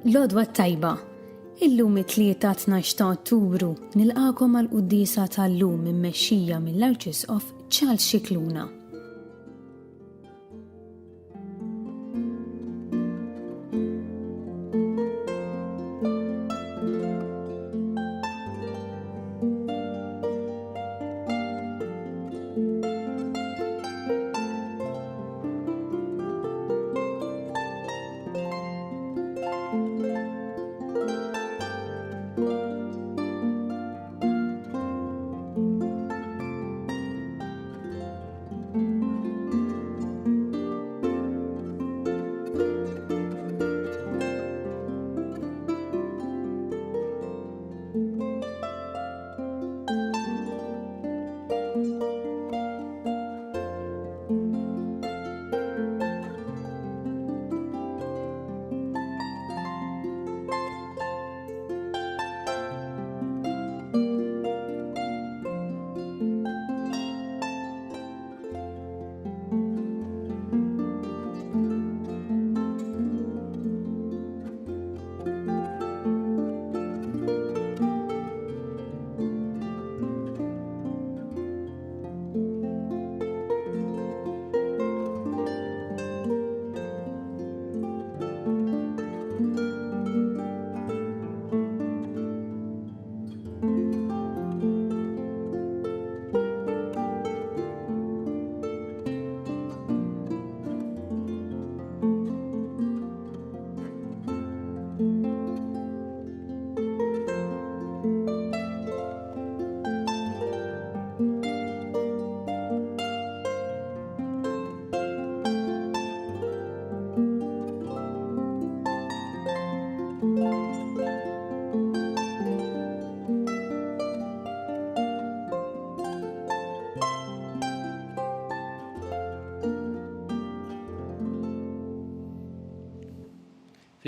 L-għodwa tajba, illum it-tlieta 12 ta' Ottubru nilqakom għal Quddiesa tal-lum immexxija mill-Arċisqof tal-Arċisqof.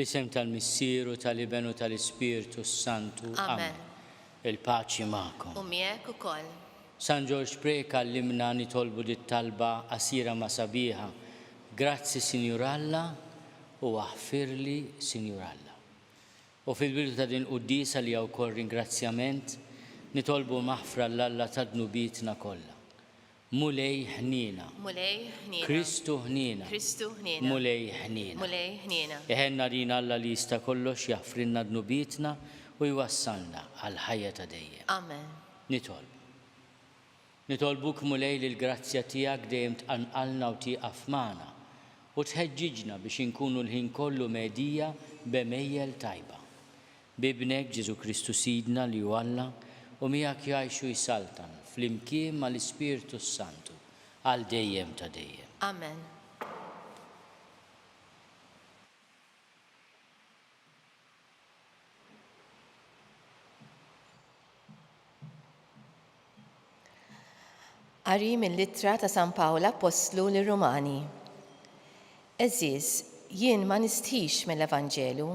Fl-isem tal-Missieru, tal-Ibenu, tal-Ispiritu Santu. Amen. Il-paċi magħkom. U miegħek ukoll. San George Preka allimna nitolbu dit-talba qasira ma sabiħa. Grazzi Sinjur Alla u aħfirli Sinjur Alla. U fil-bidu ta' din Quddiesa li hawn wkoll ringrazzjament nitolbu maħfra l-Alla ta' dnubitna kollha. Mulej ħnina. Mulej ħnina. Kristu ħnina. Kristu ħnina. Mulej ħnina. Mulej ħnina. Iħenna din Alla li jista' kollox jaħfrilna dnubitna u jwassalna għal ħajja ta' dejjem. Amen. Nitolbuk mulej li l-grazzja tiegħek dejjem tqanqalna u tieqaf magħna u tħeġġiġna biex inkunu l-ħin kollu medija b'emejjel tajba. Bibnek Ġesu Kristu Sidna li hu Alla u miegħek jgħixu jsaltan fl-imkien mal-Ispiritu Santu għal dejjem ta' dejjem. Amen. Qari mill-Littra ta' San Pawla Apostlu lir-Rumani. Eżiż, jien ma nistħix mill-Evanġelu,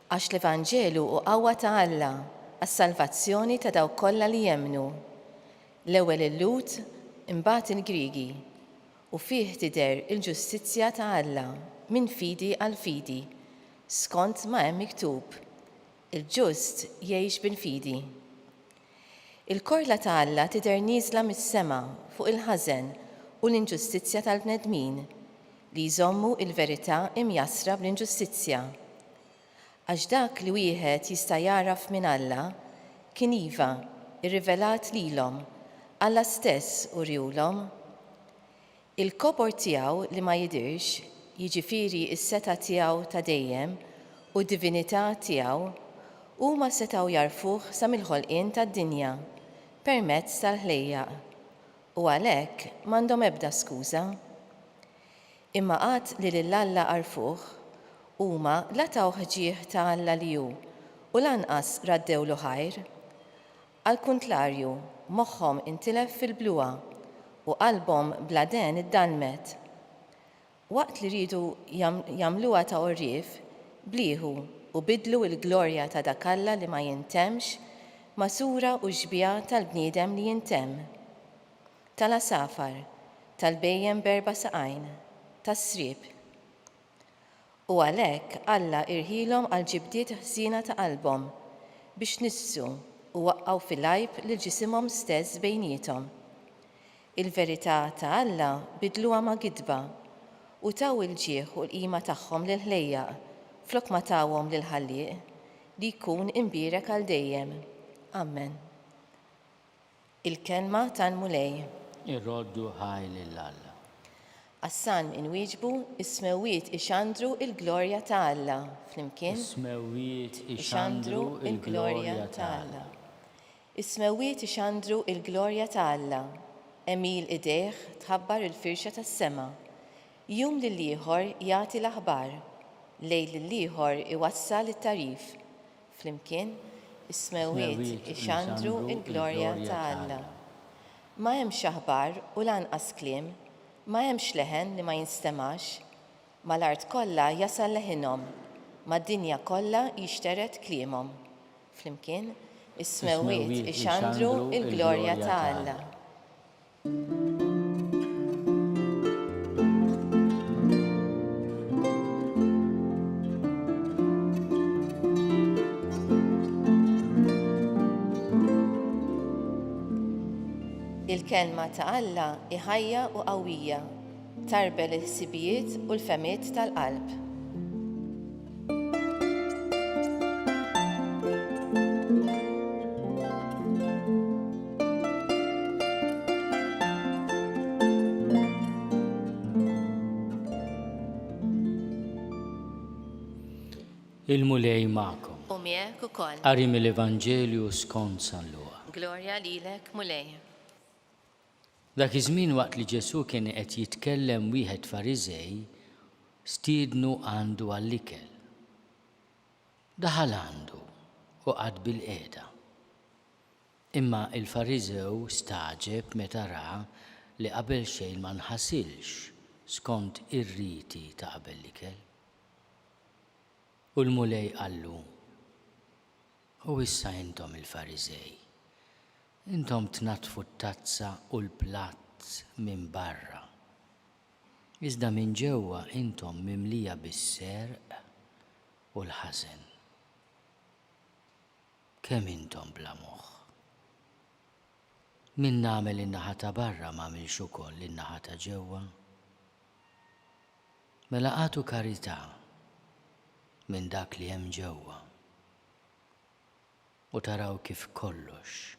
għax l-Evanġelu u qawwa ta' Alla għas-salvazzjoni ta' dawk kollha li jemmnu. L-ewwel il-Lut, imbagħad il-Griegi, u fih tidher il-ġustizzja ta' Alla minn fidi għal fidi, skont ma hemm miktub, il-ġust jgħix bil-fidi. Il-korla ta' Alla tidher nieżla mis-sema fuq il-ħażen u l-inġustizzja tal-bnedmin li jżommu il-verità imjassra bl-inġustizzja. Għax dak li wieħed jista' jaraf minn Alla kien iva irrivelat lilhom Alla stess urjulhom. Il-kopor tiegħu li ma jidirx, jiġifieri s-seta tiegħu ta' dejjem u d-divinità tiegħu huma setgħu jarfuh sa mill-ħolqien tad-dinja permezz tal-ħlejjaq u għalhekk m'għandhom ebda skuża. Imma qatt li lill-Alla għarfuh huma la taw ħġieħ ta' Alla li hu u lanqas raddewlu ħajr. Għall-kuntrarju, moħħhom intilef fil-bluwa u qalbhom bla den iddalmet. Waqt li ridu jagħmluha ta' orrief, blieħu u bidlu l-glorja ta' dak Alla li ma jintemx ma' sura u xbija tal-bniedem li jintemm. Tal-asafar, tal-bejjem berba saqajn, tas-srieb. U għalhekk Alla irħilhom għal ġibdiet ħżina ta' qalbhom biex nissu u waqqgħu fil-għajb lil ġisimhom stess bejniethom. Il-verità ta' Alla bidluha ma' gidba u taw il-ġieħ u l-qima tagħhom lil ħlejjaq flok ma tawhom lil ħallieq li jkun imbierek għal dejjem. Amen. Il-kelma tal-mulej. Irroddu ħaj lill-Alla. Assan inwieġbu ismewiet ixandru il-glorja ta' Alla. Flimkien? Ismewiet ixandru il-glorja ta' Alla. Ismewiet ixandru il-glorja ta' Alla. Emil ideħ tħabbar il-firxa tas-sema. Jum lill-ieħor jagħti l-aħbar. Lejl lill-ieħor iwassal it-tarif. Flimkien? Ismewiet ixandru il-glorja ta' Alla. Ma hemmx aħbar u lanqas kliem, ma hemmx leħen li ma jinstemax, ma l-art kollha jasal leħinhom, ma d-dinja kollha jixteret kliemhom. Flimkien, ismewiet ixandru il-glorja ta' Alla. Il-kelma ta' Alla iħajja u qawwija, tarbel il-ħsibijiet u l-femiet tal-qalb. Il-mulej ma'kom. U miegħek ukoll. Qari mill-Evanġelju skont San Luqa. Glorja lilek, mulej. Dak iż-żmien waqt li Ġesu kien qed jitkellem wieħed Fariżej, stiednu għandu għall-ikel. Daħal għandu u qgħad bil-qiegħda. Imma il-Fariżew staġeb meta ra li qabel xejn ma nħasilx skont ir-riti ta' qabel l-ikel. U l-mulej qallu: u issa intom il-Fariżej, intom tnatfu t-tazza u l-platt minn barra. Iżda minn ġewwa intom mimlija bis-serq u l-ħażen. Kemm intom bla moħħ. Min nagħmel in-naħa ta' barra m'għamilx ukoll in-naħa ta' ġewwa. Mela għatu karità minn dak li hemm ġewwa u taraw kif kollox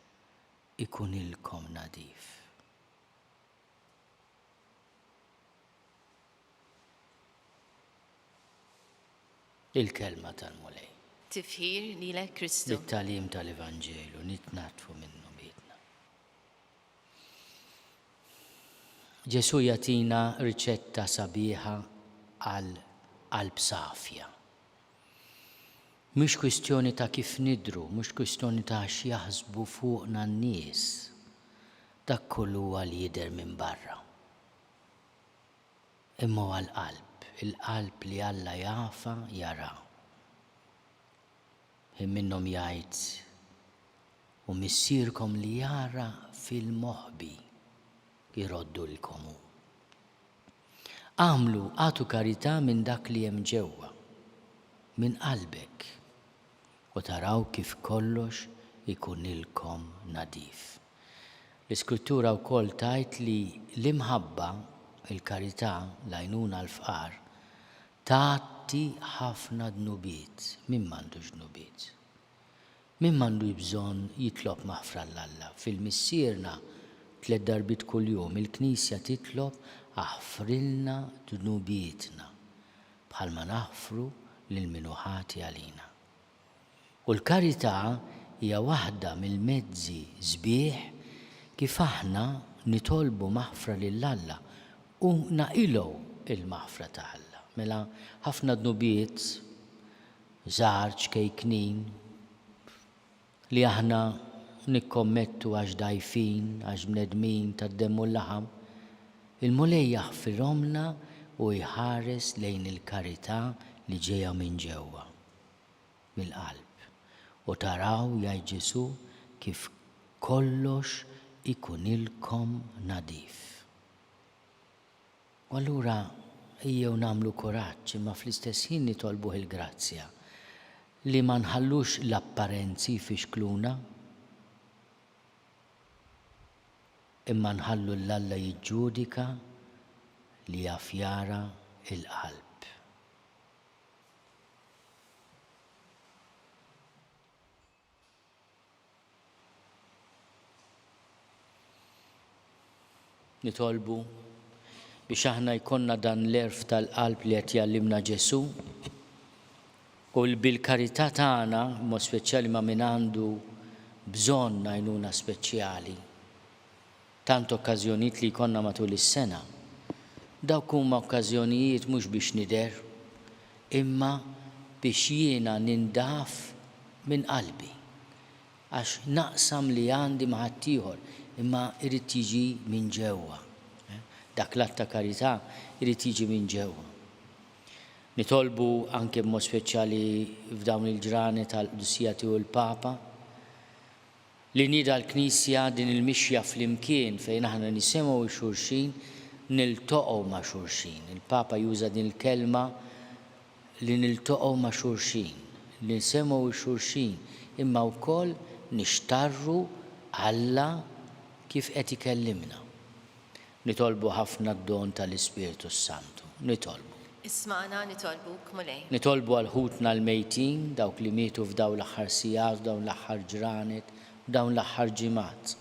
ikunilkom nadif. Il-kelma tal-mulej. Tifħir lilek Kristu. Bit-talim tal-Evanġelu nitnatfu minnu biedna. Ġesu jatina riċetta sabiħa għal qalb safja. Mhux kwistjoni ta' kif nidru, mhux kwistjoni ta' x'jaħsbu fuqna n-nies. Dak kollu huwa li jidher minn barra. Imma huwa l-qalb, il-qalb li Alla jafa jara. Minnhom jgħid: u missierkom li jara fil-moħbi jroddu l-komu. Għamlu għatu karità minn dak li hemm ġewwa, minn qalbek, u taraw kif kollox ikunilkom nadif. L-Iskrittura wkoll tajt li l-imħabba, il-karità, l-għajnuna l-fqar, tagħti ħafna dnubiet. Min m'għandux dnubiet? Min m'għandu bżonn jitlob maħfra l-Alla? Fil-missierna 3 darbit kuljum il-Knisja titlob: aħfrilna dnubietna bħalma naħfru lil minu ħati għalina. U l-karità hija waħda mill-mezzi sbieħ kif aħna nitolbu maħfra lill-Alla u naqilgħu il-maħfra ta' Alla. Mela ħafna dnubiet żgħar ċkejknin li aħna nikkommettu għax dajfin, għax bnedmin tad-demm u l-laħam, il-mulej jaħfirhomna u jħares lejn il-karità li ġejja minn ġewwa, mill-qalb. U taraw, jgħid Ġesu, kif kollox ikunilkom nadif. U allura ejjew nagħmlu kuraġġ imma fl-istess ħin nitolbuh il-grazzja li ma nħallux l-apparenzi fixkluna imma nħallu l-Alla jiġġudika li jaf jara il-qalb. Nitolbu biex aħna jkollna dan l-erf tal-qalb li qed jgħallimna Ġesu u bil-karità tagħna, mod speċjali ma' min għandu bżonn għajnuna speċjali, tant okkażjonijiet li jkollna matul is-sena. Dawk huma okkażjonijiet mhux biex nidher, imma biex jiena nindaf minn qalbi. Għax naqsam li għandi ma' ħaddieħor, imma irid jiġi minn ġewwa. Dak l-att ta' karità irid jiġi minn ġewwa. Nitolbu anke b'mod speċjali f'dawn il-ġrani tal-Quddiesija tiegħu l-Papa li nida l-Knisja din il-mixja flimkien fejn aħna nisimgħu xulxin niltoqgħu ma' xulxin. Il-Papa juża din il-kelma li niltoqgħu ma' xulxin, li nsemgħu xulxin, imma wkoll nixtarru Alla kif qed ikellimna. Nitolbu ħafna d-don tal-Ispiritu Santu. Nitolbu. Isma'na nitolbuk mulej. Nitolbu għal ħutna l-mejtin, dawk li mietu f'daw l-aħħar sijat, f'dawn l-aħħar ġranet, f'dawn l-aħħar ġimgħat.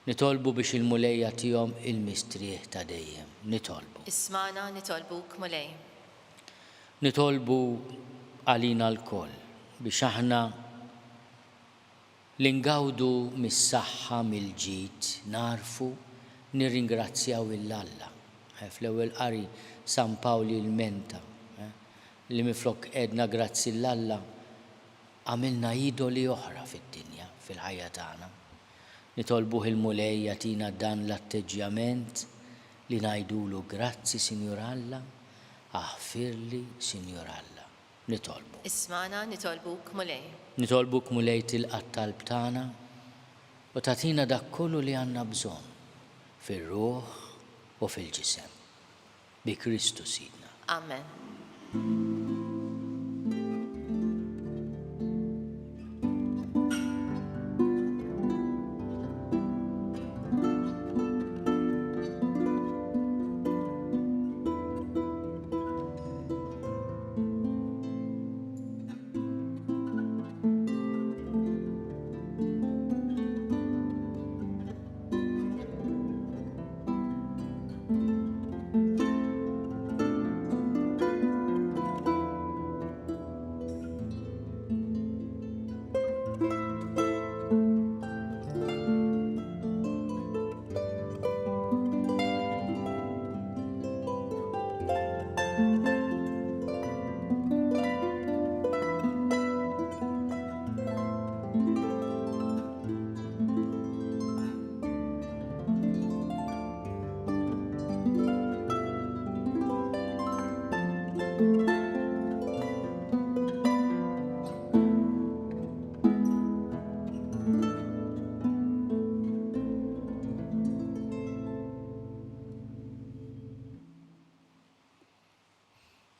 Nitolbu biex il-mulejja tihom il-mistrieħ ta' dejjem. Nitolbu. Isma'na nitolbuk mulej. Nitolbu għalina l-koll biex aħna l-ingawdu mis-saħħa mill-ġid narfu nirringrazzjaw il-Alla. Fl-ewwel qari San Pawli l-menta li miflok edna grazzi l-Alla għamilna idoli oħra fid-dinja, fil-ħajja tagħna. Nitolbuh il-mulej jagħtina dan l-atteġġjament li ngħidulu grazzi Sinjur Alla, aħfirli Sinjur Alla. Nitolbu. Isma'na nitolbuk mulej. Nitolbuk mulej tilqa' talb tagħna u tagħtina dak kollu li għandna bżonn fir-ruħ u fil-ġisem. Bi Kristu Sidna. Amen.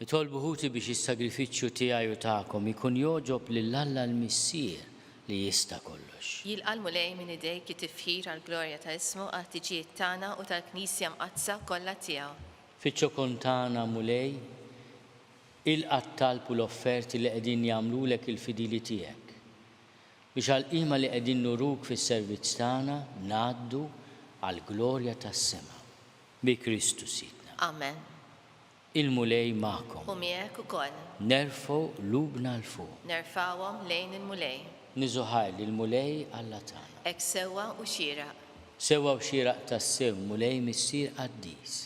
Nitolbu ħuti biex is-sagrifiċċju tiegħi u tagħkom ikun joġob lill-Alla l-Missier li jista' kollox. Jilqa' l-mulej minn idejk it-tifħir għall-glorja ta' ismu għat-tiġijiet tagħna u tal-Knisja mqazza kollha tiegħu. Fiċ-ċokon tagħna mulej, ilqa' t-talb u l-offerti li qegħdin jagħmlulek il-fidili tiegħek. Biex għall-qima li qegħdin nuruk fis-servizz tagħna ngħaddu għall-glorja tas-sema. Bi Kristu Sidna. Amen. Il-mulej magħkom. U miegħek ukoll. Nerfgħu lubna l-fuq. Nerfawhom lejn il-mulej. Niżuħaj lill-mulej Alla tagħna. Hekk sewwa u xieraq. Sewwa u xieraq tas-sew mulej missier Quddies.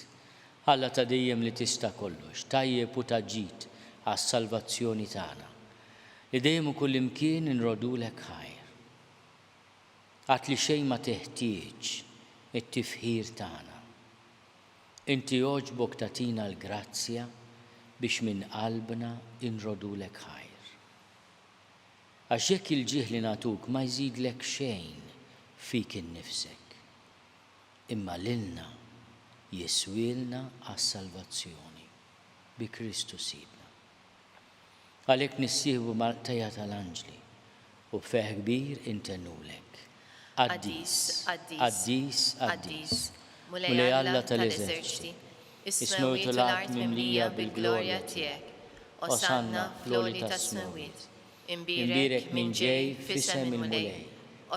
Alla ta' dejjem li tista' kollox, tajjeb u taġġid għas-salvazzjoni tagħna. Li dejjem u kullimkien inrodulek ħajr. Għat li xejn ma teħtieġ it-tifħir tagħna. Inti oġbok tatina l-grazzja biex minn qalbna inrodulek ħajr. Għax jekk il-ġieħ li natuk ma jżidlek xejn fik innifsek, imma lilna jiswilna għas-salvazzjoni. bi Kristu sidna. Għalhekk nissieħbu mal-tajja tal-anġli u b'feħ kbir intennulek. Qaddis, qaddis, qaddis, mulej Alla tal-eżerċiti, ismewtu l-art mimlija bil-glorja tiegħek, Osanna fl-oli tas-smewiet. Imbirek min ġej f'isem il-mulej,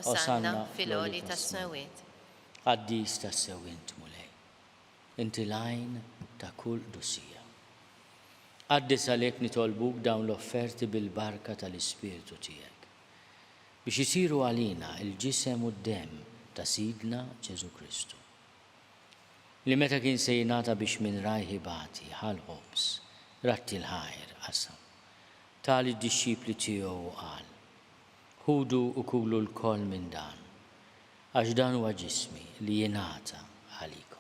Osanna fil-oli tas-smewiet. Qaddis tas-sew int mulej, inti l-għajn ta' kull dusija. Qaddis għalhekk nitolbuk dawn l-offerti bil-barka tal-Ispiritu tiegħek biex isiru għalina il-ġisem u d-dem ta' Sidna Ġesu Kristu. Li meta kien se jingħata biex minn rajħi bati ħal-ħobs, ratti l-ħajr qasam. Tali d-disċipli tiegħu qal, ħudu u kulu l-koll minn dan, għax dan huwa ġismi li jingħata għalikom.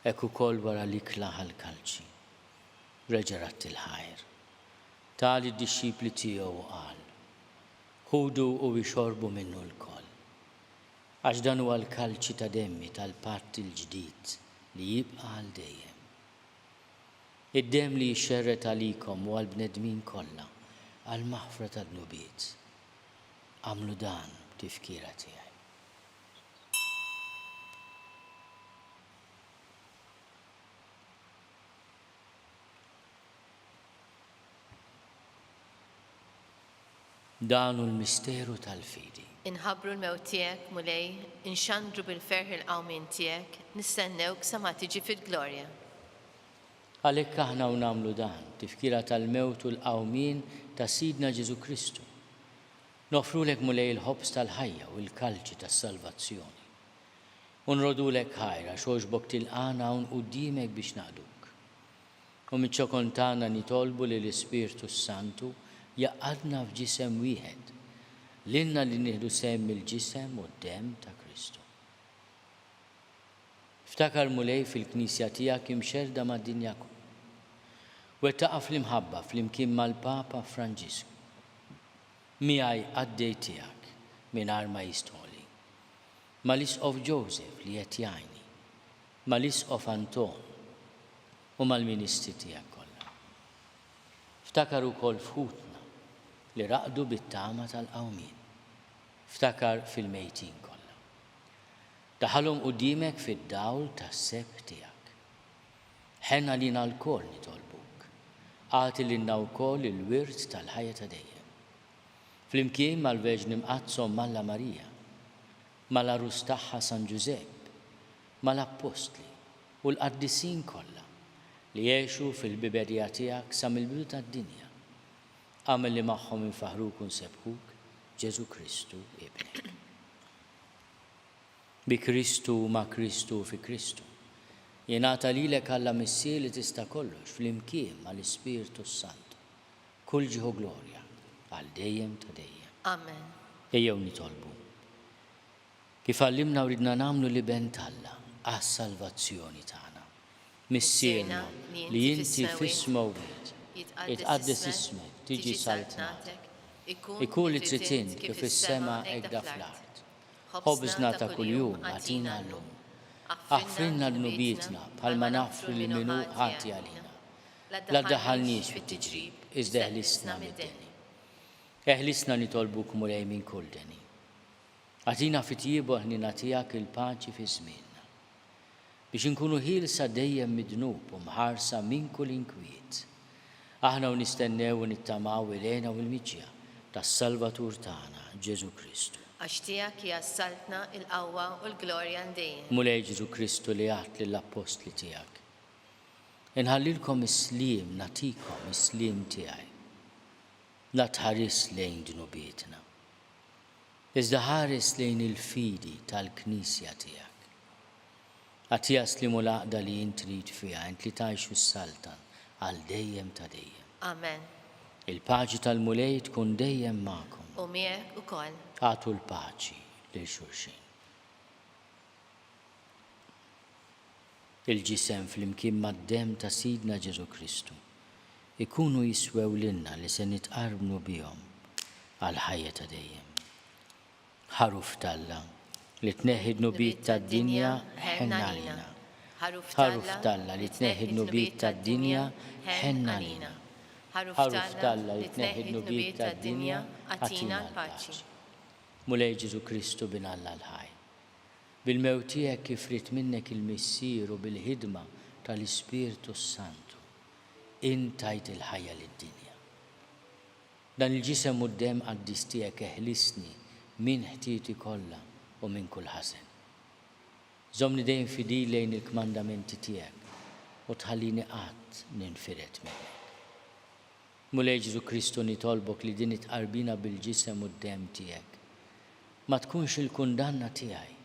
Ekku kol wara li klaħa l-kalċi, reġerat il-ħajr. Tali d-disċipli tiegħu qal, ħudu u bixorbu minnu l-koll. Għax dan huwa l-kalċi ta' demmi tal-patt il-ġdid li jibqa' għal dejjem. Id-dem li jixxerret għalikom u għal-bnedmin kollha għal-maħfra tad-nubiet. Għamlu dan tifkira tiegħi. Danu l-misteru tal-fidi. Inħabru l-mewt tiegħek mulej, inxandru bil-ferħ il-qawmin tiegħek, nistennewk sa ma tiġi fil-glorja. Għalhekk aħna u nagħmlu dan, tifkira tal-mewt u l-qawmin ta' Sidna Ġesu Kristu. Nofrulek mulej il-ħobs tal-ħajja u l-kalċi tas-salvazzjoni. U nrodulek ħajra xogħbok tilqana hawn quddiemek biex naqduk. U miċ-ċokon tagħna nitolbu li l-Ispirtu Santu jaqadna f'ġisem wieħed, l-inna li nieħdu sehem il-ġisem u d-dem ta' Kristu. Ftakar mulej fil-Knisja tiegħek imxerda mad-dinja kollha. Wettaqa' fl-imħabba fl-imkien mal-Papa Franġisku. Miegħi għaddej tiegħek mingħajr ma jistħoli. Mal-Isqof Joseph li qed jgħinni, mal-Isqof Anton u mal-Ministri tiegħek kollha. Ftakar ukoll f'ħutna li raqdu bit-tama tal-qawmin. Ftakar fil-mejtin kollha. Daħalhom quddiemek fid-dawl tas-seb tiegħek. Ħenna lina l-koll nitolbuk. Għati lilna wkoll il-wirt tal-ħajja ta' dejjem. Flimkien mal-Verġni Mqazzom Malla Marija, mal-Arus tagħha San Ġusepp, mal-Apostli u l-qaddisin kollha li jgħixu fil-biberija tiegħek sa mill-bidu tad-dinja. Għamel li magħhom infaħruk u nsebħuk Ġesu Kristu ibnek. Bi Kristu ma' Kristu fi Kristu. Jingħata lilek Alla missier li tista' kollox fl-imkien mal-Ispirtu Santu. Kull ġieħu glorja għal dejjem ta' dejjem. Amen. Ejjew nitolbu. Kif għallimna u ridna nagħmlu li ben Alla għas-salvazzjoni tagħna. Missierna li inti f'ismu wieħed jitqaddis ismek, tiġi saltnatek. Ikun li tritin kif is-sema hekk fl-art. Ħobżna ta' kuljum għatina llum. Aħfrinna l-nubietna bħalma naħfru li minnu ħati għalina. La ddaħħalniex fit-tiġrib, iżda eħlisna mid-deni. Eħlisna nitolbuk mulej minn kull deni. Għatina fit-tjiebu ħnina tiegħek il-paċi fi żmienna. Biex inkunu ħielsa dejjem midnub u mħarsa minn kull inkwiet. Aħna u nistennew u nittamaw il-għena u l-miġja tas-Salvatur tagħna Ġesu Kristu. Għax tiegħek hija s-saltna, il-qawwa u l-glorja ndejjem. Mulej Ġesu Kristu li għadt lill-apostli tiegħek. Inħallilkom is-sliem, natikom is-sliem tiegħi. La tħares lejn dnubietna. Iżda ħares lejn il-fidi tal-Knisja tiegħek. Għatija slimu laqda li intrid fiha, int li tgħixu s-saltan għal dejjem ta' dejjem. Amen. Il-paċi tal-mulej tkun dejjem magħkom. U miegħek ukoll. Għatu l-paċi lil xulxin. Il-ġisem fl-imkien mad-dem ta' Sidna Ġesu Kristu ikunu jiswew lilna li se nitqarbnu bihom għal ħajja ta' dejjem. Ħaruf Talla li tneħħi d-nubiet tad-dinja ħenna għalina. Ħaruf Talla li tneħħi d-nubiet tad-dinja ħenna għalina. Ħaruf Talla li tneħħi d-nubiet tad-dinja għatina l-paċi. Mulej Ġesu Kristu bin Alla l-ħaj. Bil-mewt tiegħek kif rid minnek il-missier u bil-ħidma tal-Ispirtu Santu intajt il-ħajja lid-dinja. Dan il-ġisem u d-dem qaddis tiegħek eħlisni minn ħtieti kollha u minn kull ħażen. Żommni dejjem fidil lejn il-kmandamenti tiegħek u tħallini qatt ninfiret minnek. Mulej Ġesu Kristu nitolbok li din itqarbina bil-ġisem u d-dem tiegħek ma tkunx il-kundanna tiegħi,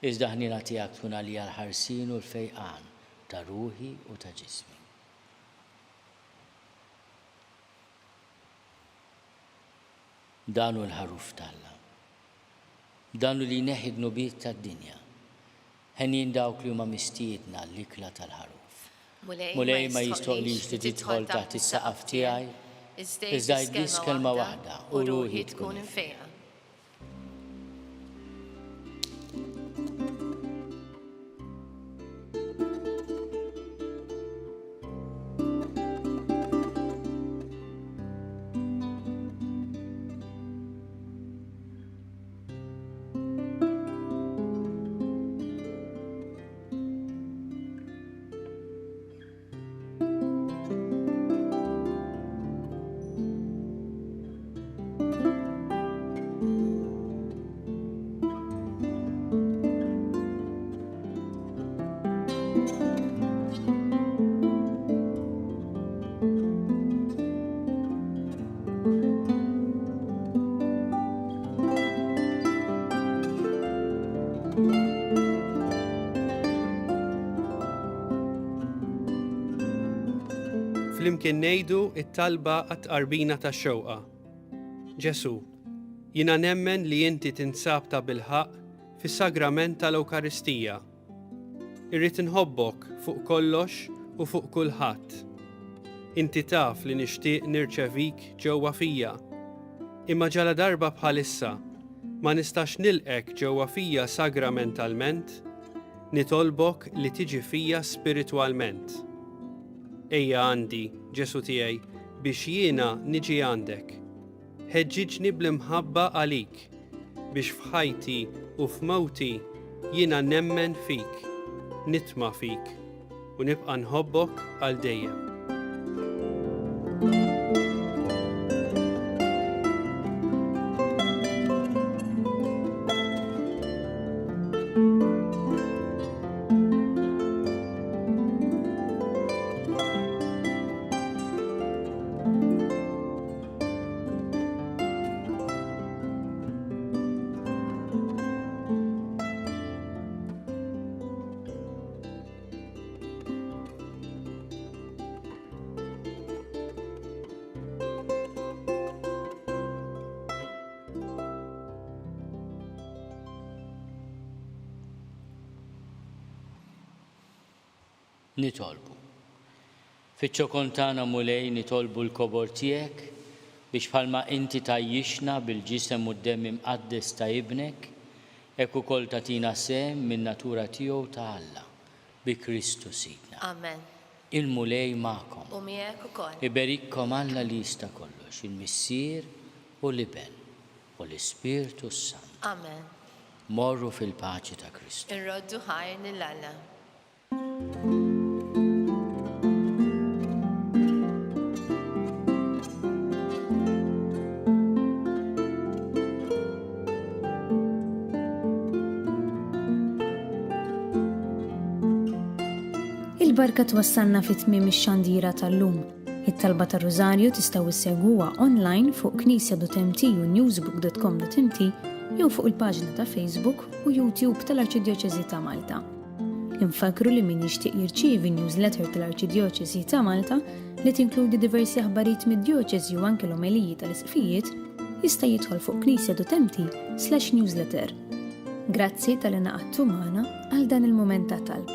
iżda ħnina tiegħek tkun għalija l-ħarsin u l-fejqan ta' ruħi u ta' ġismi. Danu l-ħaruf Talla. Danu li neħid nubiet tad-dinja. Ħenjin dawk li huma mistiedna l-ikla tal-ħaruf. Mulej ma jistoqlix li tidħol taħt is-saqaf tiegħi, iżda jgħidis kelma waħda u ruħi tkun infejqa. Flimkien ngħidu it-talba għat-tqarbina tax-xewqa. Ġesu, jiena nemmen li inti tinsab ta' bilħaq fis-sagrament tal-Ewkaristija. Irrid inħobbok fuq kollox u fuq kulħadd. Inti taf li nixtieq nirċevik ġewwa fija. Imma ġala darba bħalissa ma nistax nilqek ġewwa fija sagramentalment, nitolbok li tiġi fija spiritwalment. Ejja għandi, Ġesu tiegħi, biex jiena niġi għandek. Ħeġġiġni bl-imħabba għalik, biex f'ħajti u f'mewti jiena nemmen fik, nitma' fik u nibqa' nħobbok għal dejjem. Nitolbu. Fiċ-ċokontana mulej nitolbu l-kobor tiegħek biex bħalma inti tajjixna bil-ġisem u d-demm imqaddes ta' ibnek, hekk ukoll tagħtina sehem min-natura tiegħu ta' Alla bi Kristu Sidna. Amen. Il-mulej magħkom. U miegħek ukoll. Iberikkom Alla li jista' kollox, il-Missier u l-Iben u l-Ispirtu Sant. Amen. Morru fil-paċi ta' Kristu. Irroddu ħajr lill-Alla. Il-barka twassalna fit-tmiem ix-xandira tal-lum. It-talba ta' Rużarju tistgħu issegwuha online fuq knisja.mt u newsbook.com.mt jew fuq il-paġna ta' Facebook u YouTube tal-Arċidjoċeżi ta' Malta. Infakru li min jixtieq jirċievi newsletter tal-Arċidjoċeżi ta' Malta li tinkludi diversi aħbarijiet mid-djoċeżi u anke l-omeliji tal-isqfijiet jista' jidħol fuq knisja.mt/newsletter. Grazzi tal-inaqgħadtu magħna għal dan il-mument ta' talb.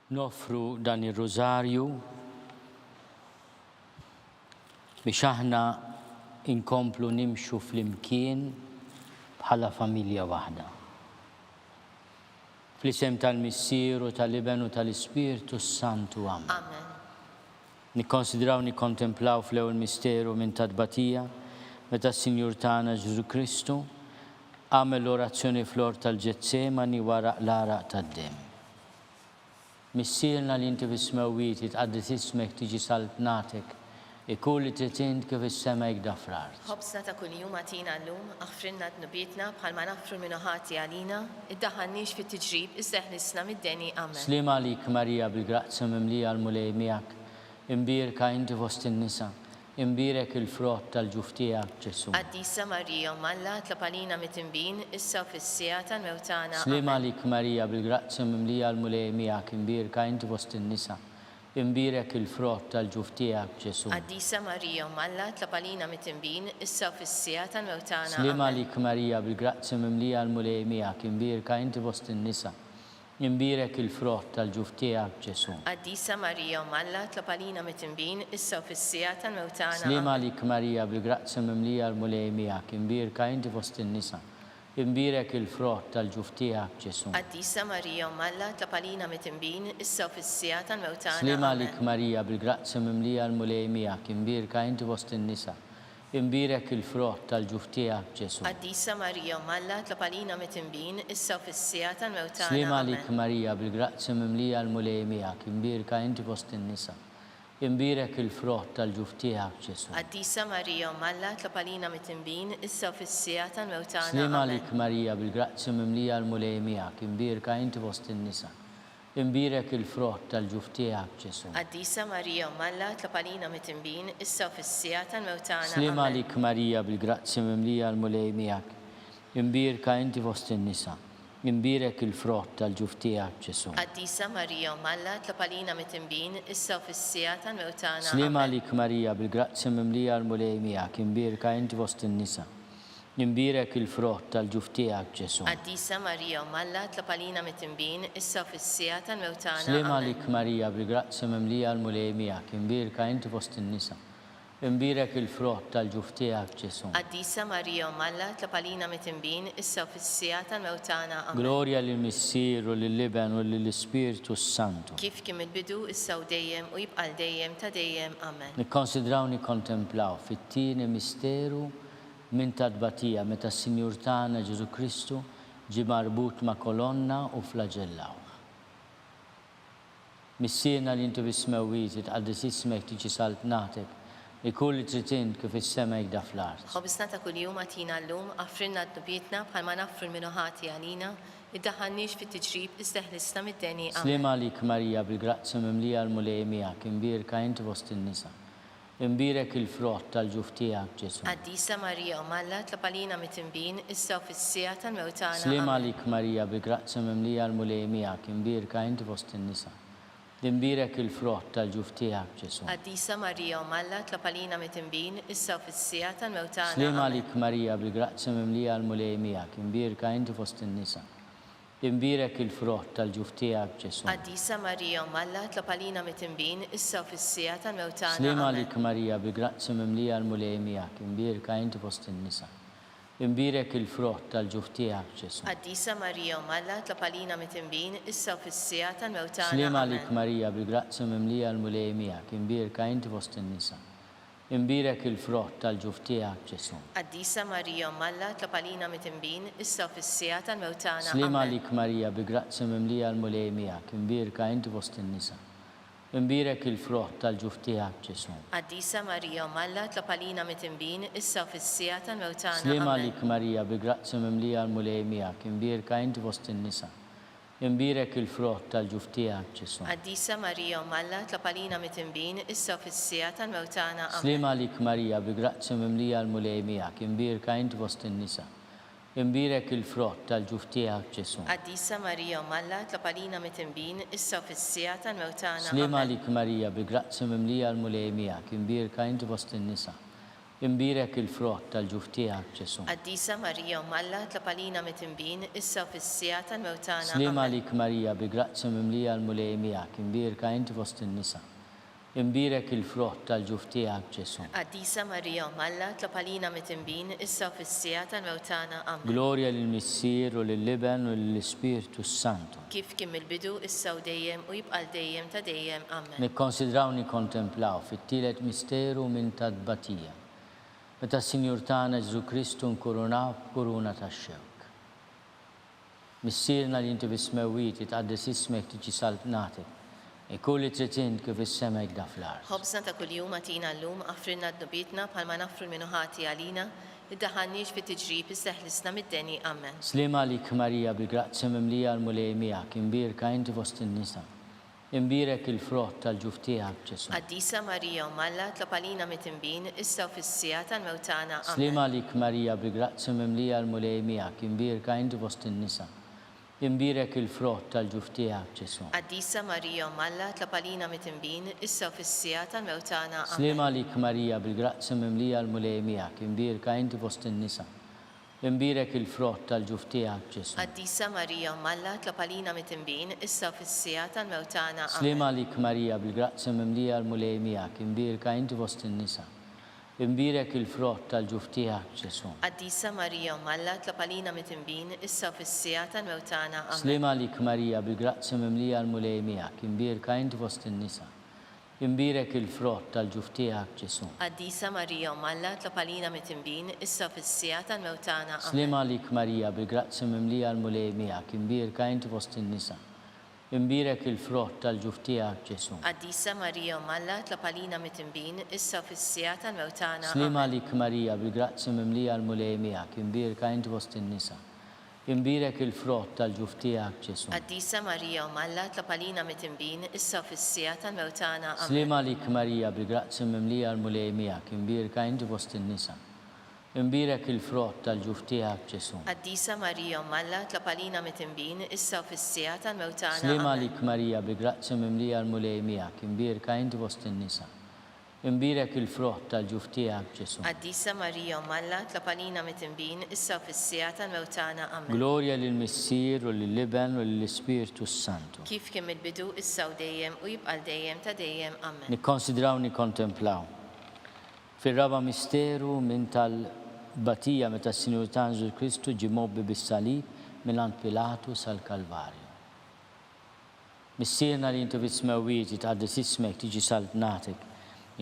nofru dan ir-Rużarju biex aħna inkomplu nimxu fl-imkien bħala familja waħda. Fl-isem tal-Missieru, tal-Iben u tal-Ispirtu Santu. Amen. Nikkonsidraw, nikkontemplaw fl-ewwel misteru minn tadbatija meta s-Sinjur tagħna Ġesu Kristu għamel l-orazzjoni fl-ort tal-Ġetsemani wara l-għaraq tad-dem. Missierna li inti bismewit jitqaddis ismek tiġi saltnatek ikun li tritint kif is-sema jgħidha fl-art. Ħobsna ta' kuljum għatina llum, aħfrinna d-nubietna bħalma naffru l-minuħati għalina, iddaħħalniex fit-tiġrib, isseħlisna mid-deni. Amen. Slima għalik Marija bil-grazzja mimlija għal-mulej miegħek, imbirka inti fost in-nisa, imbirek il-frott tal-ġuf tiegħek Ġesu. Quddiesa Marija Malla tlapalina mit-tinbin, issa u fis-sija tal-mewt tagħna. Slima għalik Marija bil-grazzja mimlija għal-mulej miegħek, imbirka inti fost in-nisa, imbirek il-frott tal-ġuf tiegħek Ġesu. Quddiesa Marija Malla tlapalina mit-tinbin, issa u fis-sija tal-mewt tagħna. Slima għalik Marija bil-grazzja mimlija għal-mulej miegħek, imbirka inti fost in-nisa, imbirek il-frott tal-ġuf tiegħek Ġesu. Quddiesa Marija Malla tlapalina mit-tinbin, issa u fis-sija tal-mewt tagħna. Slima għalik Marija bil-grazzja mimlija għal-mulej miegħek, imbirka inti fost in-nisa, imbirek il-frott tal-ġuf tiegħek Ġesu. Quddiesa Marija Malla tlapalina mit-tinbin, issa u fis-sija tal-mewt tagħna. Slima għalik Marija bil-grazzja mimlija għal-mulej miegħek, imbirka inti fost in-nisa, imbirek il-frott tal-ġuf tiegħek Ġesu. Quddiesa Marija Malla tlapalina mit-tinbin, issa u fis-sija tal-mewt tagħna. Slima għalik Marija bil-grazzja mimlija għal-mulej miegħek, imbirka inti fost in-nisa, imbirek il-frott tal-ġuf tiegħek Ġesu. Quddiesa Marija Malla tlapalina mit-tinbin, issa u fis-sija tal-mewt tagħna. Slima għalik Marija bil-grazzja mimlija għal-mulej miegħek, imbirka inti fost in-nisa, imbirek il-frott tal-ġuf tiegħek Ġesu. Quddiesa Marija Malla tlapalina mit-tinbin, issa u fis-sija tal-mewt tagħna. Slima għalik Marija bil-grazzja mimlija għal-mulej miegħek, imbirka inti fost in-nisa, imbirek il-frott tal-ġuf tiegħek Ġesu. Quddiesa Marija Malla tlapalina mit-tinbin, issa u fis-sija tal-mewt tagħna. Slima għalik Marija bil-grazzja mimlija għal-mulej miegħek, imbirka inti fost in-nisa, imbirek il-frott tal-ġuf tiegħek Ġesu. Quddiesa Marija Malla tlapalina mit-tinbin, issa u fis-sija tal-mewt tagħna. Slima għalik Marija bil-grazzja mimlija għal-mulej miegħek, imbirka inti fost in-nisa, imbirek il-frott tal-ġuf tiegħek Ġesu. Quddiesa Marija Malla tlapalina mit-tinbin, issa u fis-sija tal-mewt tagħna. Glorja lill-Missieru, lill-Iben u lill-Ispirtu Santu. Kif kien il-bidu, issa u dejjem u jibqa' dejjem ta' dejjem. Amen. Nikkonsidraw, nikkontemplaw fit-tieni misteru minn tadbatija meta s-Sinjur tagħna Ġesu Kristu ġie marbut ma' kolonna u flaġellaw. Missierna li inti bismewit jitqaddis ismek tiġi saltnatek ikun li tritint kif is-sema jgħidha fl-art. Ħobsna ta' kuljum għatina llum, aħfrinna d-nubietna bħalma naffru l-minuħati għalina, iddaħħalniex fit-tiġrib, isseħlisna mid-deni. Slima għalik Marija bil-grazzja mimlija għal-mulej miegħek, imbirka inti fost in-nisa, imbirek il-frott tal-ġuf tiegħek Ġesu. Quddiesa Marija Malla tlapalina mit-tinbin, issa u fis-sija tal-mewt tagħna. Slima għalik Marija bil-grazzja mimlija għal-mulej miegħek, imbirka inti fost in-nisa, imbirek il-frott tal-ġuf tiegħek Ġesu. Quddiesa Marija Malla tlapalina mit-tinbin, issa u fis-sija tal-mewt tagħna. Slima għalik Marija bil-grazzja mimlija għal-mulej miegħek, imbirka inti fost in-nisa, imbirek il-frott tal-ġuf tiegħek Ġesu. Quddiesa Marija Malla tlapalina mit-tinbin, issa u fis-sija tal-mewt tagħna. Slima għalik Marija bil-grazzja mimlija għal-mulej miegħek, imbirka inti fost in-nisa, imbirek il-frott tal-ġuf tiegħek Ġesu. Quddiesa Marija Malla tlapalina mit-tinbin, issa u fis-sija tal-mewt tagħna. Slima għalik Marija bil-grazzja mimlija għal-mulej miegħek, imbirka inti fost in-nisa, imbirek il-frott tal-ġuf tiegħek Ġesu. Quddiesa Marija Malla tlapalina mit-tinbin, issa u fis-sija tal-mewt tagħna. Slima għalik Marija bil-grazzja mimlija għal-mulej miegħek, imbirka inti fost in-nisa, imbirek il-frott tal-ġuf tiegħek Ġesu. Quddiesa Marija Malla tlapalina mit-tinbin, issa u fis-sija tal-mewt tagħna. Slima għalik Marija bil-grazzja mimlija għal-mulej miegħek, imbirka inti fost in-nisa, imbirek il-frott tal-ġuf tiegħek Ġesu. Quddiesa Marija Malla tlapalina mit-tinbin, issa u fis-sija tal-mewt tagħna. Slima għalik Marija bil-grazzja mimlija għal-mulej miegħek, imbirka inti fost in-nisa, imbirek il-frott tal-ġuf tiegħek Ġesu. Quddiesa Marija Malla tlapalina mit-tinbin, issa u fis-sija tal-mewt tagħna. Slima għalik Marija bil-grazzja mimlija għal-mulej miegħek, imbirka inti fost in-nisa, Imbirek il-frott tal-ġuf tiegħek Ġesu. Quddiesa Marija Umm Alla, tlapalina mit-tinbin, issa u fis-sija tal-mewt tagħna. Slima lik Marija bi grazzi mimlija l-mulej miegħek, imbirka inti fost in-nisa. Imbirek il-frott tal-ġuf tiegħek Ġesu. Quddiesa Marija Umm Alla, tlapalina mit-tinbin, issa u fis-sija tal-mewt tagħna. Amen. Glorja lill-Missier u lill-Liben u lill-Ispirtu Santu. Kif kien mill-bidu, issa u dejjem u jibqa' dejjem ta' dejjem. Amen. Nikkonsidraw nikkontemplaw fit-tielet misteru minn tad-batija. Meta s-Sinjur tagħna Ġesu Kristu nkurunaw b'kuruna tax-xewk. Missierna li inti bismewwiet jitqaddes ismek tiġi salbnatek. Ikun li trid int kif is-sema jgda fl-art. Ħobżna ta' kuljum atina llum, affrinna d-nubitna bħalma nafru l-minuħati għalina, iddaħħalniex fit-tiġrib isseħħlisna mid-deni. Amen. Slima lik Marija bi grazzi mimlija l-mulej miegħek, imbirka inti fost in-nisa. Imbirek il-frott tal-ġuf tiegħek Ġesu. Quddiesa Marija Umm Alla, tlapalina mit-tinbin, issa u fis-sija tal-mewt tagħna. Amen. Slima lik Marija bi grazzi mimlija l-mulej miegħek, imbirka inti fost in-nisa. Imbirek il-frott tal-ġuf tiegħek Ġesu. Quddiesa Marija Umm Alla, tlapalina mit-tinbin, issa u fis-sija tal-mewt tagħna. Amen. Slima lik Marija bi grazzi mimlija l-mulej miegħek, imbirka inti fost in-nisa. Imbirek il-frott tal-ġuf tiegħek Ġesu. Quddiesa Marija Umm Alla, tlapalina mit-tinbin, issa u fis-sija tal-mewt tagħna. Amen. Slima lik Marija bi grazzi mimlija l-mulej miegħek, imbirka inti fost in-nisa. Imbirek il-frott tal-ġuf tiegħek Ġesu. Quddiesa Marija Umm Alla, tlapalina mit-tinbin, issa u fis-sija tal-mewt tagħna. Amen. Slima lik Marija bi grazzi mimlija l-mulej miegħek, imbirka inti fost in-nisa. Imbirek il-frott tal-ġuf tiegħek Ġesu. Quddiesa Marija Umm Alla, tlapalina mit-tinbin, issa u fis-sija tal-mewt tagħna. Amen. Slima lik Marija bi grazzi mimlija l-mulej miegħek, imbirka inti fost in-nisa. Imbirek il-frott tal-ġuf tiegħek Ġesu. Quddiesa Marija Umm Alla, tlapalina mit-tinbin, issa u fis-sija tal-mewt tagħna. Slima lik Marija bi grazzi mimlija l-mulej miegħek, imbirka inti fost in-nisa. Imbirek il-frott tal-ġuf tiegħek Ġesu. Quddiesa Marija Umm Alla, tlapalina mit-tinbin, issa u fis-sija tal-mewt tagħna. Amen. Slima lik Marija bi grazzi mimlija l-mulej miegħek, imbirka inti fost in-nisa. Imbirek il-frott tal-ġuf tiegħek Ġesu. Quddiesa Marija Umm Alla, tlapalina mit-tinbin, issa u fis-sija tal-mewt tagħna. Slima Amen. lik Marija bi grazzi mimlija l-mulej miegħek, imbirka inti fost in-nisa. Imbirek il-frott tal-ġuf tiegħek Ġesu. Quddiesa Marija Umm Alla, tlapalina mit-tinbin, issa u fis-sija tal-mewt tagħna. Amen. Glorja lill-Missier u lill-Liben u lill-Ispirtu Santu. Kif kien mill-bidu, issa u dejjem u jibqa' dejjem ta' dejjem. Amen. Nikkonsidraw nikkontemplaw. Fir-raba misteru minn tal-batija meta s-Sinjur tagħna Ġesu Kristu ġie mobbi bis-salib mingħand Pilatu sal-Kalvarju. Missierna li inti bismewwiet jitqaddes ismek tiġi salbnatek.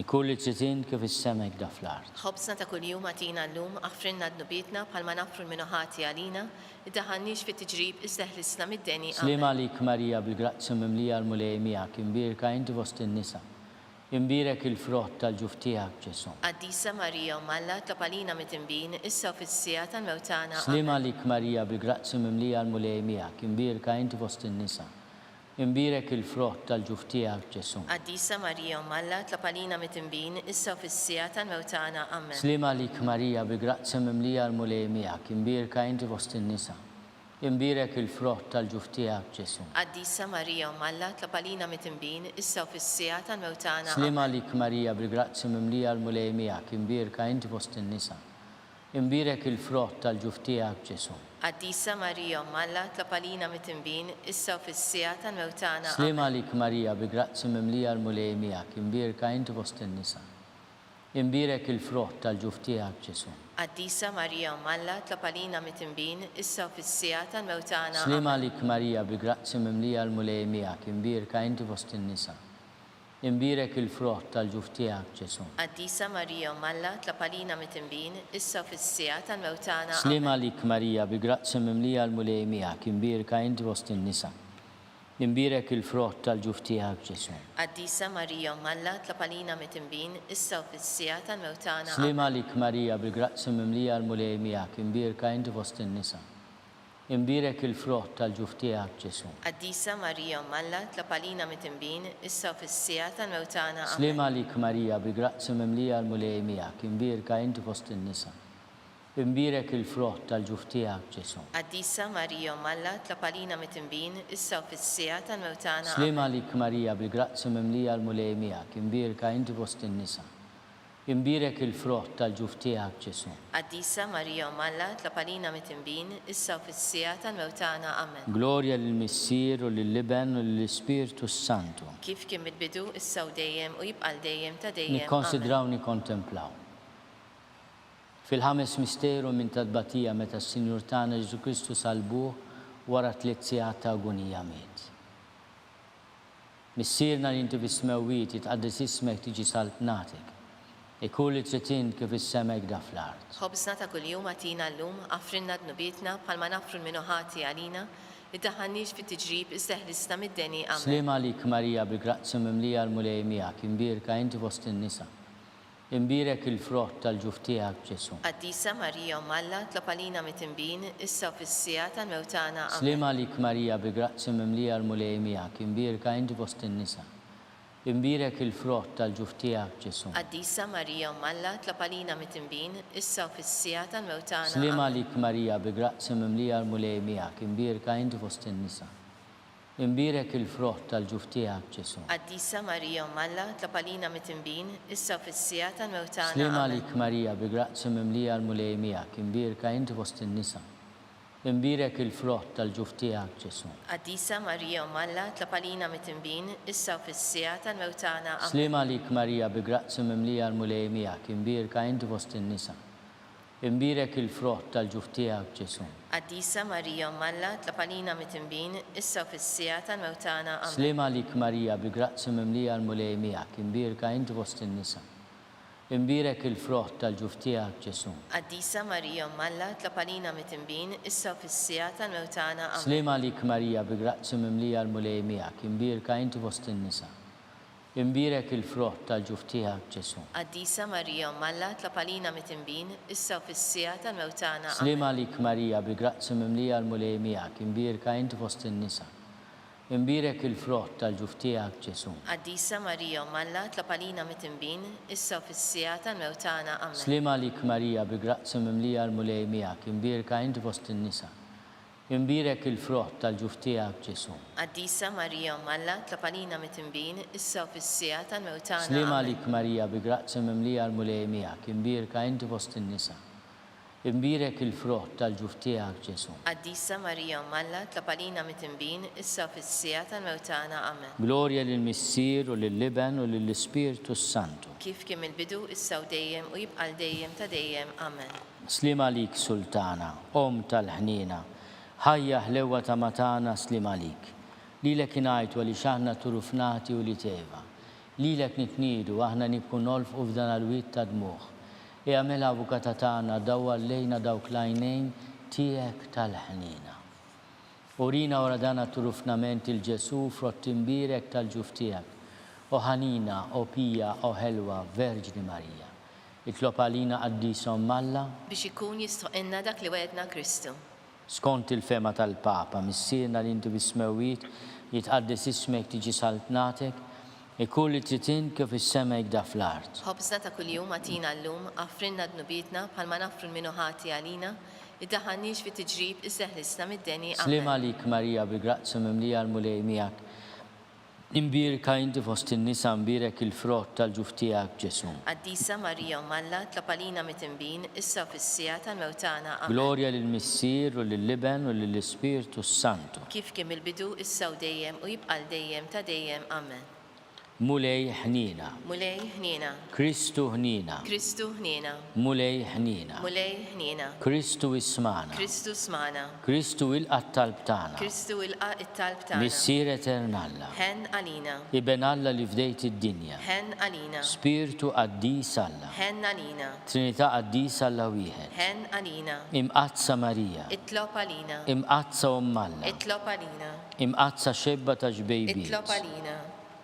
Ikun li trid int kif is-sema jgda fl-art. Ħobżna ta' kuljum atina llum, affrinna d-nubitna bħalma nafru l-minuħati għalina, iddaħħalniex fit-tiġrib isseħħlisna mid-deni. Slima lik Marija bil-grazzi mimlija l-mulej miegħek, imbirka inti fost in-nisa. Imbirek il-frott tal-ġuf tiegħek Ġesu. Quddiesa Marija Umm Alla, tlapalina mit-tinbin, issa u fis-sija tal-mewt tagħna. Slima lik Marija bil-grazzi mimlija l-mulej miegħek, imbirka inti fost in-nisa. Imbirek il-frott tal-ġuf tiegħek Ġesu. Quddiesa Marija Umm Alla, tlapalina mit-tinbin, issa u fis-sija tal-mewt tagħna. Amen. Slima lik Marija bi grazzi mimlija l-mulej miegħek, imbirka inti fost in-nisa. Imbirek il-frott tal-ġuf tiegħek Ġesu. Quddiesa Marija Umm Alla, tlapalina mit-tinbin, issa u fis-sija tal-mewt tagħna. Slima lik Marija bi grazzi mimlija l-mulej miegħek, imbirka inti fost in-nisa. Imbirek il-frott tal-ġuf tiegħek Ġesu. Quddiesa Marija Umm Alla, tlapalina mit-tinbin, issa u fis-sija tal-mewt tagħna. Slima lik Marija bi grazzi mimlija l-mulej miegħek, imbirka inti fost in-nisa. Imbirek il-frott tal-ġuf tiegħek Ġesu. Quddiesa Marija Umm Alla, tlapalina mit-tinbin, issa u fis-sija tal-mewt tagħna. Slima lik Marija bi grazzi mimlija l-mulej miegħek, imbirka inti fost in-nisa. Imbirek il-frott tal-ġuf tiegħek Ġesu. Quddiesa Marija Umm Alla, tlapalina mit-tinbin, issa u fis-sija tal-mewt tagħna. Slima lik Marija bi grazzi mimlija l-mulej miegħek, imbirka inti fost in-nisa. Imbirek il-frott tal-ġuf tiegħek Ġesu. Quddiesa Marija Umm Alla, tlapalina mit-tinbin, issa u fis-sija tal-mewt tagħna. Slima lik Marija bi grazzi mimlija l-mulej miegħek, imbirka inti fost in-nisa. Imbirek il-frott tal-ġuf tiegħek Ġesu. Quddiesa Marija Umm Alla, tlapalina mit-tinbin, issa u fis-sija tal-mewt tagħna. Slima lik Marija bi grazzi mimlija l-mulej miegħek, imbirka inti fost in-nisa. Imbirek il-frott tal-ġuf tiegħek Ġesu. Quddiesa Marija Umm Alla, tlapalina mit-tinbin, issa u fis-sija tal-mewt tagħna. Slima lik Marija bi grazzi mimlija l-mulej miegħek, imbirka inti fost in-nisa. Imbirek il-frott tal-ġuf tiegħek Ġesu. Quddiesa Marija Alla, tlopalina mit-tinbin, issa u fis-sija tal-mewtana. Amen. Glorja lill-Missier u lill-Liben u lill-Ispiritu Santu. Kif kien mill-bidu, issa u dejjem u jibqa' dejjem ta' dejjem. Nikkonsidraw nikkontemplaw. Fil-ħames misteru minn tadbatija meta s-Sinjur tagħna Ġesu Kristu salbuh wara 3 sigħat ta' agonija miet. Missierna li inti fis-smewwiet jitqaddes ismek tiġi saltnatek. Ikun li trid kif is-semek da fl-art. Ħobżna ta' kuljum għatina llum, affrinna dnubietna bħalma nafru l-minuħati għalina, iddaħħalniex fit-tiġrib iżdeħlisna mid-deni. Amen. Slima għalik Marija bi grazzi mimlija l-mulej miegħek, imbirka inti fost in-nisa. Imbirek il-frott tal-ġuf tiegħek Ġesu. Quddiesa Marija Alla, tlopalina mit-tinbin, issa u fis-sija tal-mewtana. Amen. Slima għalik Marija bi grazzi mimlija l-mulej miegħek, imbirka inti fost in-nisa. Imbirek il-frott tal-ġuf tiegħek Ġesu. Quddiesa Marija Alla, tlopalina mit-tinbin, issa u fis-sija tal-mewtana. Slima għalik Marija bi grazzi mimlija l-mulej miegħek, imbirka inti fost in-nisa. Imbirek il-frott tal-ġuf tiegħek Ġesu. Quddiesa Marija Alla, tlopalina mit-tinbin, issa u fis-sija tal-mewtana. Slima għalik Marija bi grazzi mimlija l-mulej miegħek, imbirka inti fost in-nisa. Imbirek il-frott tal-ġuf tiegħek Ġesu. Quddiesa Marija Alla, tlopalina mit-tinbin, issa u fis-sija tal-mewtana. Slima għalik Marija bi grazzi mimlija l-mulej miegħek, imbirka inti fost in-nisa. Imbirek il-frott tal-ġuf tiegħek Ġesu. Quddiesa Marija Alla, tlopalina mit-tinbin, issa u fis-sija tal-mewtana. Amen. Slima għalik Marija bi grazzi mimlija l-mulej miegħek, imbirka inti fost in-nisa. Imbirek il-frott tal-ġuf tiegħek Ġesu. Quddiesa Marija Alla, tlopalina mit-tinbin, issa u fis-sija tal-mewtana. Amen. Slima għalik Marija bi grazzi mimlija l-mulej miegħek, imbirka inti fost in-nisa. Imbirek il-frott tal-ġuf tiegħek Ġesu. Quddiesa Marija Alla, tlopalina mit-tinbin, issa u fis-sija tal-mewtana. Amen. Slima għalik Marija bi grazzi mimlija l-mulej miegħek, imbirka inti fost in-nisa. Imbirek il-frott tal-ġuf tiegħek Ġesu. Quddiesa Marija Alla, tlopalina mit-tinbin, issa u fis-sija tal-mewtana. Amen. Slima għalik Marija bi grazzi mimlija l-mulej miegħek, imbirka inti fost in-nisa. Imbirek il-frott tal-ġuf tiegħek Ġesu. Quddiesa Marija Alla, tlopalina mit-tinbin, issa u fis-sija tal-mewtana. Slima għalik Marija bi grazzi mimlija l-mulej miegħek, imbirka inti fost in-nisa. Imbirek il-frott tal-ġuf tiegħek Ġesu. Quddiesa Marija Alla, tlopalina mit-tinbin, issa u fis-sija tal-mewtana. Amen. Glorja lill-Missier u lill-Liben u lill-Ispiritu Santu. Kif kien mill-bidu, issa u dejjem u jibqa' dejjem ta' dejjem. Amen. Slima għalik Sultana, Om tal-ħnina, ħajja ħlewa ta' matana slima għalik. Lilek ingħajtu għaliex aħna turufnati u li teva. Lilek nitniedu aħna nibqu nolfqu f'dan il-wied ta' dmuħ. Għamel avukata tagħna dawwa lejna dawk l-għajnejn tiegħek tal-ħnina. Urina wara dan turufnament il-Ġesu frott imbirek tal-ġuf tiegħek. O ħanina, o pija, o ħelwa, Verġni Marija. Itlob għalina Quddiesa Alla biex ikun jistoqilna dak li wedna Kristu. Skont il-fema tal-Papa, missierna li inti bis-smewwiet jitqaddes ismek tiġi saltnatek, ikun li trid kif is-semek da fl-art. Ħobżna ta' kuljum għatina llum, affrinna dnubietna bħalma nafru l-minuħati għalina, iddaħħalniex fit-tiġrib iżdeħlisna mid-deni. Slima għalik Marija bi grazzi mimlija l-mulej miegħek. Imbirka inti fost in-nisa, imbirek il-frott tal-ġuf tiegħek Ġesu. Quddiesa Marija Alla, tlopalina mit-tinbin, issa u fis-sija tal-mewtana. Amen. Glorja lill-Missier u lill-Liben u lill-Ispiritu Santu. Kif kien mill-bidu, issa u dejjem u jibqa' dejjem ta' dejjem. Amen. Mulej ħnina. Mulej ħnina. Kristu ħnina. Kristu ħnina. Mulej ħnina. Mulej ħnina. Kristu ismana. Kristu smana. Kristu ilqa' t-talb tagħna. Kristu ilqa' it-talb tagħna. Missier eternalla. Ħen għalina. Iben Alla li fdejt id-dinja. Ħen għalina. Spiritu Quddiesa Alla. Ħen għalina. Trinità Quddiesa Alla wieħed. Ħen għalina. Imqazza Marija. Itlob għalina. Imqazza Alla. Itlob għalina. Imqazza xebba ta' ġbejbiet. Itlob għalina.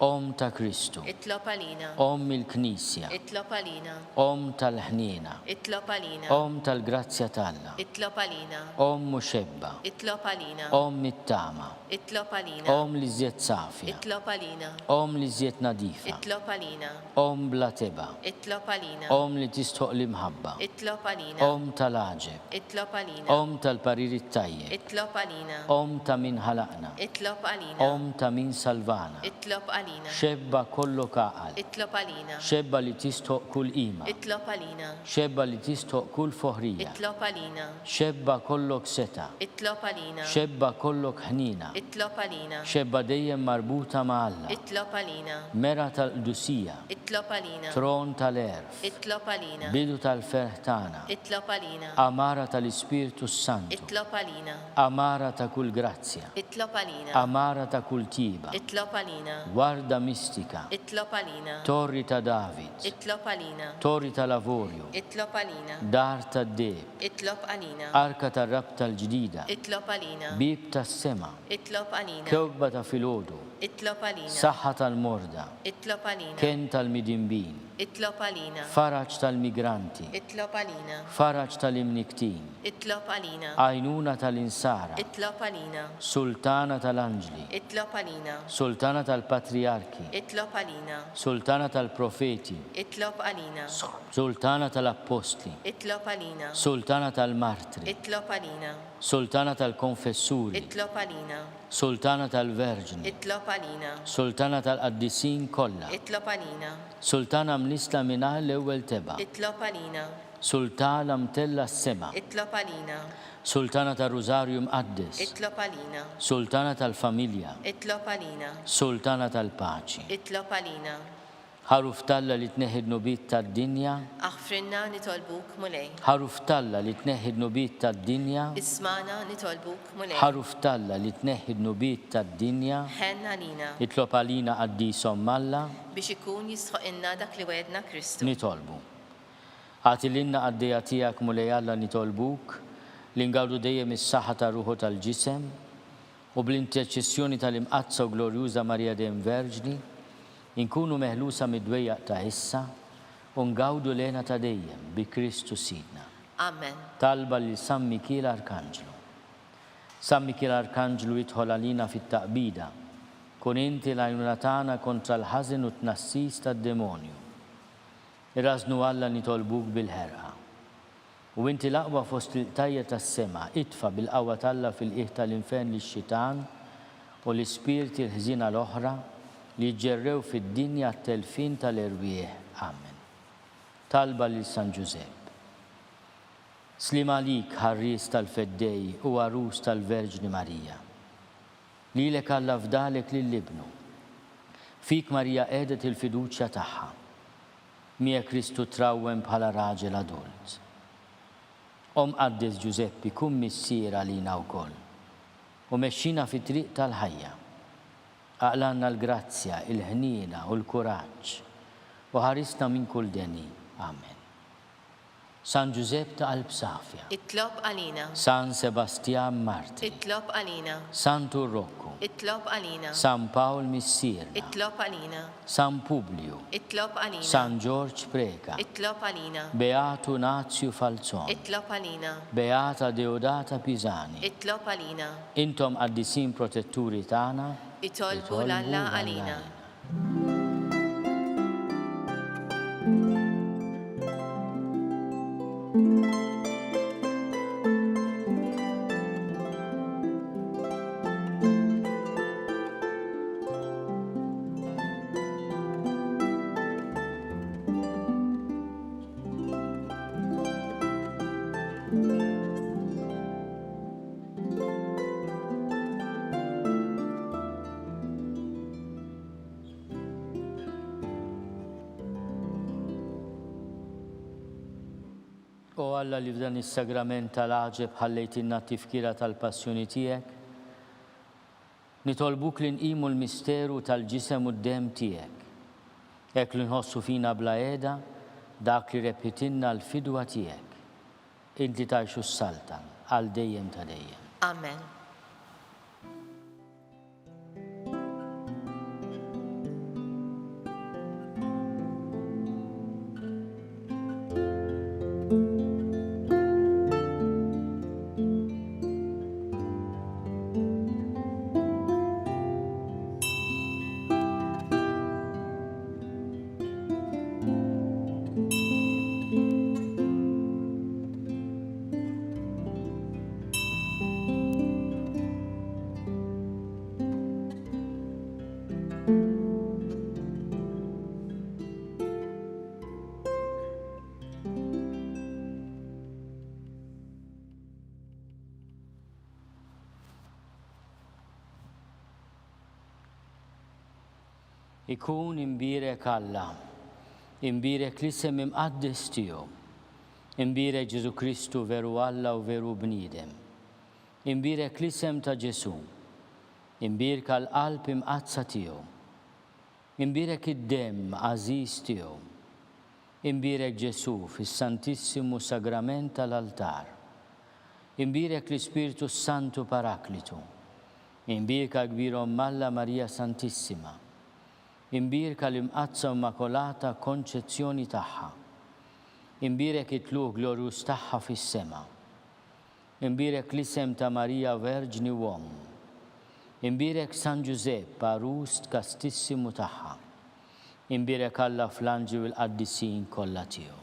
Om ta' Kristu. Itlob għalina. Om il-Knisja. Itlob għalina. Om tal-ħnina. Itlob għalina. Om tal-grazzja talla. Itlob għalina. Om muxebba. Itlob għalina. Om it-tama. Itlob għalina. Om li żjed safja. Itlob għalina. Om li żjed nadifa. Itlob għalina. Om bla teba. Itlob għalina. Om li tistħoq l-imħabba. Itlob għalina. Om tal-aġeb. Itlob għalina. Om tal-parir it-tajjeb. Itlob għalina. Om ta' min ħalaqna. Itlob għalina. Om ta' min salvana. Itlob għalina. għalina. Xebba kollok aqal. Itlob għalina. Xebba li tistoq kull qima. Itlob għalina. Xebba li tistoq kull foħrija. Itlob għalina. Xebba kollok seta. Itlob għalina. Xebba kollok ħnina. Itlob għalina. Xebba dejjem marbuta ma' Alla. Itlob għalina. Mera tal-qdusija. Itlob għalina. Tron tal-erf. Itlob għalina. Bidu tal-ferħ tagħna. Itlob għalina. Amara tal-Ispirtu Santu. Itlob għalina. Amara ta' kull grazzja. Itlob għalina. Amara ta' kull tiba. Itlob għalina. Warda mistika. Itlob għalina. Torri ta' David. Itlob għalina. Torri ta' Lavorju. Itlob għalina. Dar ta' Deb. Itlob għalina. Arka ta' Rab tal-ġdida. Itlob għalina. Bib ta' sema. Itlob għalina. Kewba ta' filodu. Itlob għalina. Saħħa tal-morda. Itlob għalina. Ken tal-midimbin. Itlob għalina. Faraġ tal-migranti. Itlob għalina. Faraġ tal-imniktin. Itlob għalina. Għajnuna tal-insara. Itlob għalina. Sultana tal-anġli. Itlob għalina. Sultana tal-patriarki. Itlob għalina. Sultana tal-profeti. Itlob għalina. Sultana tal-apostli. Itlob għalina. Sultana tal-martri. Itlob għalina. Sultana tal-konfessuri. Itlob għalina. Sultana tal-verġni. Itlob għalina. Sultana tal-qaddisin kollha. Itlob għalina. Sultana mlisla minna l-ewwel teba. Itlob għalina. Sultana mtella s-sema. Itlob għalina. Sultana tal-Rużarju mqaddes. Itlob għalina. Sultana tal-familja. Itlob għalina. Sultana tal-paċi. Itlob għalina. Ħaruf talla li tneħid nubit tad-dinja. Aħfrinna nitolbuk mulej. Ħaruf talla li tneħid nubit tad-dinja. Ismana nitolbuk mulej. Ħaruf talla li tneħid nubit tad-dinja. Ħen għalina. Itlob għalina qaddisom Alla. Biex ikun jistħoqilna dak li wedna Kristu. Nitolbu. Għatillinna għaddejja tiegħek mulej Alla nitolbuk li ngawdu dejjem is-saħħa ta' ruħu tal-ġisem u bl-interċessjoni tal-imqazza u glorjuża Marija Dejjem Verġni inkunu meħlusa mid-dwejjaq ta' issa u ngawdu lena ta' dejjem bi Kristu Sidna. Amen. Talba li San Mikiel Arkanġlu. San Mikiel Arkanġlu jidħol għalina fit-taqbida. Kun inti l-għajnuna tagħna kontra l-ħażin u t-tnassis tad-demonju. Irrażnu Alla nitolbuk bil-ħerqa. U inti l-aqwa fost il-tajja tas-sema itfa bil-qawwa Alla fil-qiegħ tal-infern lix-xitan u l-ispirti l-ħżina l-oħra li ġerrew fid-dinja t-telfin tal-erwieħ. Amen. Talba li San Giuseppe. Slim għalik ħarris tal-feddej u għarus tal-Verġni Marija. Lilek Alla fdalek lill-ibnu. Fik Marija qedet il-fiduċja tagħha. Mija Kristu trawwem bħala raġel adult. Qaddes Giuseppi kun missiera lina wkoll. U mexxina fit-triq tal-ħajja. Aqlanna l-grazzja, il-ħnina u l-kuraġġ u ħarisna minn kull deni. Amen. San Giuseppe ta' qalb safja. Itlob għalina. San Sebastian Martri. Itlob għalina. San Turrocco. Itlob għalina. San Paul Missirna. Itlob għalina. San Publio. Itlob għalina. San George Preka. Itlob għalina. Beatu Nazio Falzon. Itlob għalina. Beata Deodata Pisani. Itlob għalina. Intom qaddisin protetturi tagħna. Itolbu l-Alla għalina. O Alla li f'dan is-sagrament tal-għaġeb ħallejtinna t-tifkira tal-passjoni tiegħek, nitolbuk li nqimu l-misteru tal-ġisem u d-dem tiegħek. Hekk li nħossu fina bla qiegħda dak li reppitinna l-fidwa tiegħek. Inti tgħixu s-saltan għal dejjem ta' dejjem. Amen. Ikun imbirek Alla, imbirek l-isem imqaddis tiegħu, imbirek Ġesu Kristu veru Alla u veru bniedem, imbirek l-isem ta' Ġesu, imbirek għal-qalb imqazza tiegħu, imbirek id-demm għażiż tiegħu, imbirek Ġesu fis-Santissimu Sagrament tal-altar, imbirek l-Ispiritu Santu Paraklitu, imbirek kbirhom Alla Marija Santissima, imbirek l-imqazza Immakolata Konċezzjoni tagħha, imbirek it-tluq glorjus tagħha fis-sema, imbirek l-isem ta' Marija Verġni Uomm, imbirek San Giuseppe Arust Kastissimu tagħha, imbirek Alla fl-anġi u l-qaddisin kollha tiegħu.